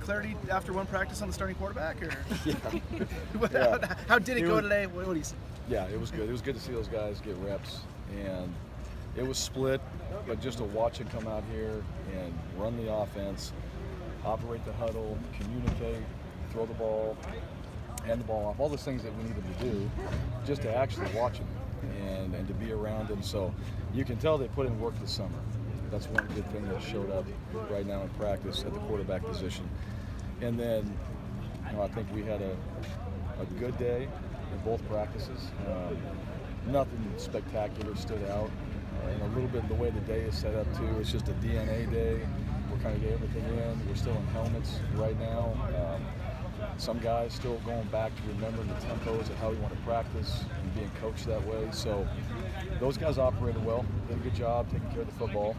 clarity after one practice on the starting quarterback? Or Yeah. how did it go today? What do you say? Yeah, it was good. It was good to see those guys get reps, and it was split, but just to watch it come out here and run the offense, operate the huddle, communicate, throw the ball, hand the ball off, all those things that we needed to do, just to actually watch them and to be around them. So you can tell they put in work this summer. That's one good thing that showed up right now in practice at the quarterback position. And then, I think we had a good day in both practices. Nothing spectacular stood out. And a little bit of the way the day is set up too. It's just a DNA day. We're kind of getting everything in. We're still in helmets right now. Some guys still going back to remembering the tempos of how we want to practice and being coached that way. So those guys operated well, did a good job taking care of the football,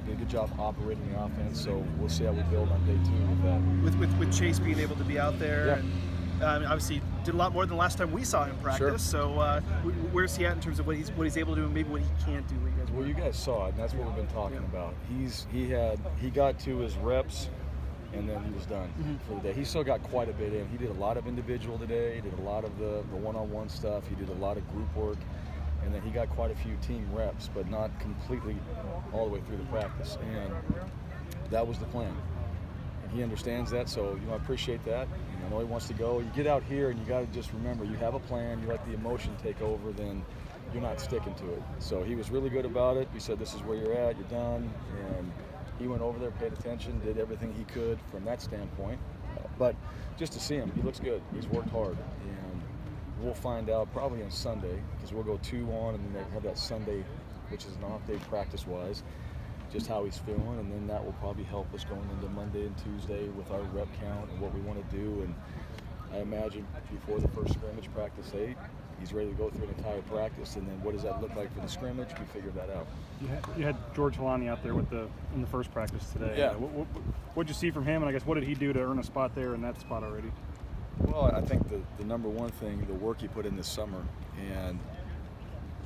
did a good job operating the offense. So we'll see how we build on day 2 with that. With Chase being able to be out there, yeah. And obviously did a lot more than the last time we saw him practice. Sure. So where's he at in terms of what he's able to do and maybe what he can't do? Well, you guys saw it, and that's what we've been talking about. He got to his reps, and then he was done for the day. He still got quite a bit in. He did a lot of individual today. He did a lot of the one-on-one stuff. He did a lot of group work, and then he got quite a few team reps, but not completely all the way through the practice. And that was the plan. And he understands that, so I appreciate that. I know he wants to go. You get out here, and you got to just remember, you have a plan. You let the emotion take over, then you're not sticking to it. So he was really good about it. We said, this is where you're at, you're done. And he went over there, paid attention, did everything he could from that standpoint. But just to see him, he looks good. He's worked hard. And we'll find out probably on Sunday, because we'll go 2 on and then they have that Sunday, which is an off day practice-wise, just how he's feeling. And then that will probably help us going into Monday and Tuesday with our rep count and what we want to do. And I imagine before the first scrimmage, practice 8, he's ready to go through an entire practice, and then what does that look like for the scrimmage? We figured that out. You had George Holani out there in the first practice today. Yeah. What'd you see from him, and I guess what did he do to earn a spot there in that spot already? Well, I think the number one thing, the work he put in this summer, and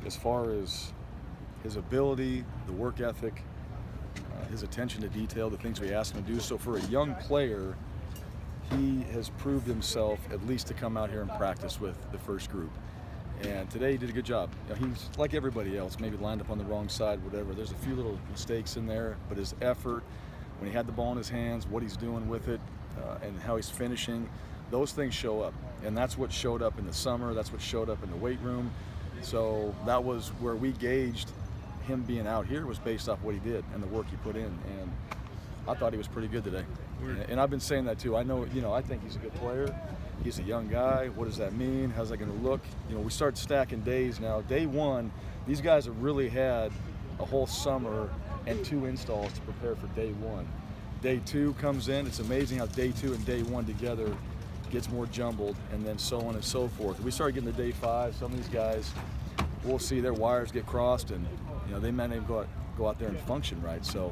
as far as his ability, the work ethic, his attention to detail, the things we asked him to do. So for a young player, he has proved himself at least to come out here and practice with the first group. And today he did a good job. He's like everybody else, maybe lined up on the wrong side, whatever. There's a few little mistakes in there, but his effort, when he had the ball in his hands, what he's doing with it, and how he's finishing, those things show up. And that's what showed up in the summer. That's what showed up in the weight room. So that was where we gauged him being out here, was based off what he did and the work he put in. And I thought he was pretty good today. And I've been saying that too. I know, I think he's a good player. He's a young guy. What does that mean? How's that going to look? We start stacking days now. Day 1, these guys have really had a whole summer and 2 installs to prepare for day 1. Day 2 comes in. It's amazing how day 2 and day 1 together gets more jumbled, and then so on and so forth. We start getting to day 5. Some of these guys, we'll see their wires get crossed, and they may not even go out there and function right. So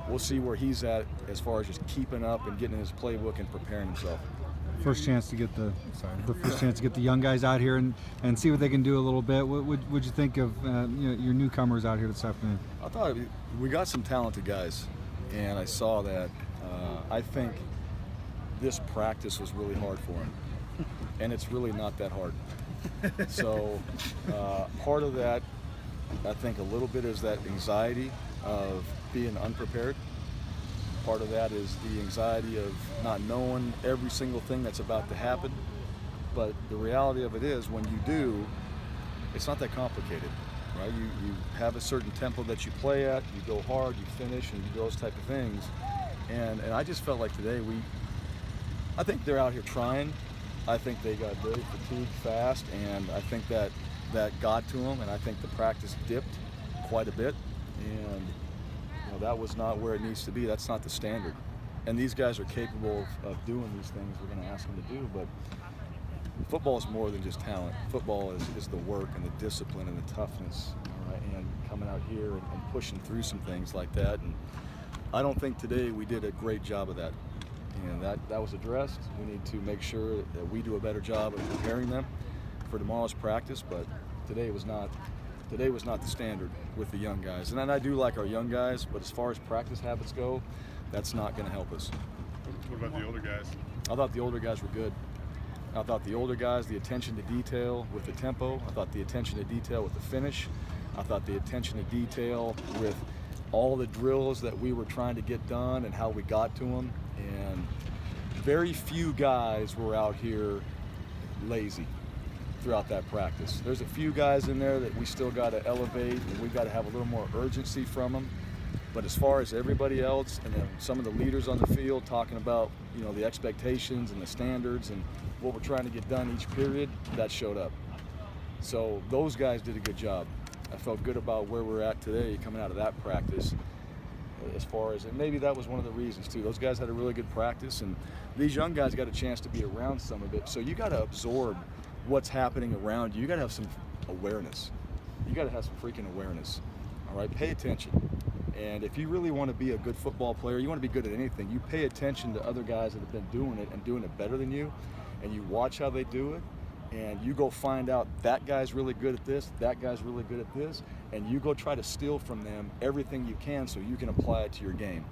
we'll see where he's at as far as just keeping up and getting in his playbook and preparing himself. First chance to get the first chance to get the young guys out here and see what they can do a little bit. What would you think of your newcomers out here this afternoon? I thought we got some talented guys, and I saw that. I think this practice was really hard for him, and it's really not that hard. So part of that, I think a little bit is that anxiety of being unprepared. Part of that is the anxiety of not knowing every single thing that's about to happen. But the reality of it is, when you do, it's not that complicated, right? You have a certain tempo that you play at, you go hard, you finish, and you do those type of things. And I just felt like today I think they're out here trying. I think they got very fatigued fast, and I think that got to them, and I think the practice dipped quite a bit. And that was not where it needs to be. That's not the standard. And these guys are capable of doing these things we're going to ask them to do. But football is more than just talent. Football is the work and the discipline and the toughness, right? And coming out here and pushing through some things like that. And I don't think today we did a great job of that. And that was addressed. We need to make sure that we do a better job of preparing them for tomorrow's practice. But today was not the standard with the young guys. And I do like our young guys, but as far as practice habits go, that's not going to help us. What about the older guys? I thought the older guys were good. I thought the older guys, the attention to detail with the tempo. I thought the attention to detail with the finish. I thought the attention to detail with all the drills that we were trying to get done and how we got to them. And very few guys were out here lazy throughout that practice. There's a few guys in there that we still got to elevate, and we've got to have a little more urgency from them. But as far as everybody else, and then some of the leaders on the field talking about, you know, the expectations and the standards and what we're trying to get done each period, that showed up. So those guys did a good job. I felt good about where we're at today coming out of that practice. As far as, and maybe that was one of the reasons too. Those guys had a really good practice, and these young guys got a chance to be around some of it. So you got to absorb what's happening around you. You got to have some awareness. You got to have some freaking awareness. All right, pay attention. And if you really want to be a good football player, you want to be good at anything, you pay attention to other guys that have been doing it and doing it better than you, and you watch how they do it, and you go find out that guy's really good at this, that guy's really good at this, and you go try to steal from them everything you can so you can apply it to your game.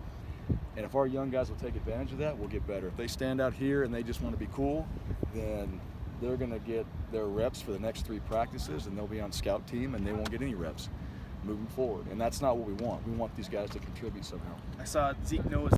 And if our young guys will take advantage of that, we'll get better. If they stand out here and they just want to be cool, then they're going to get their reps for the next 3 practices, and they'll be on scout team, and they won't get any reps moving forward. And that's not what we want. We want these guys to contribute somehow. I saw Zeke Noah's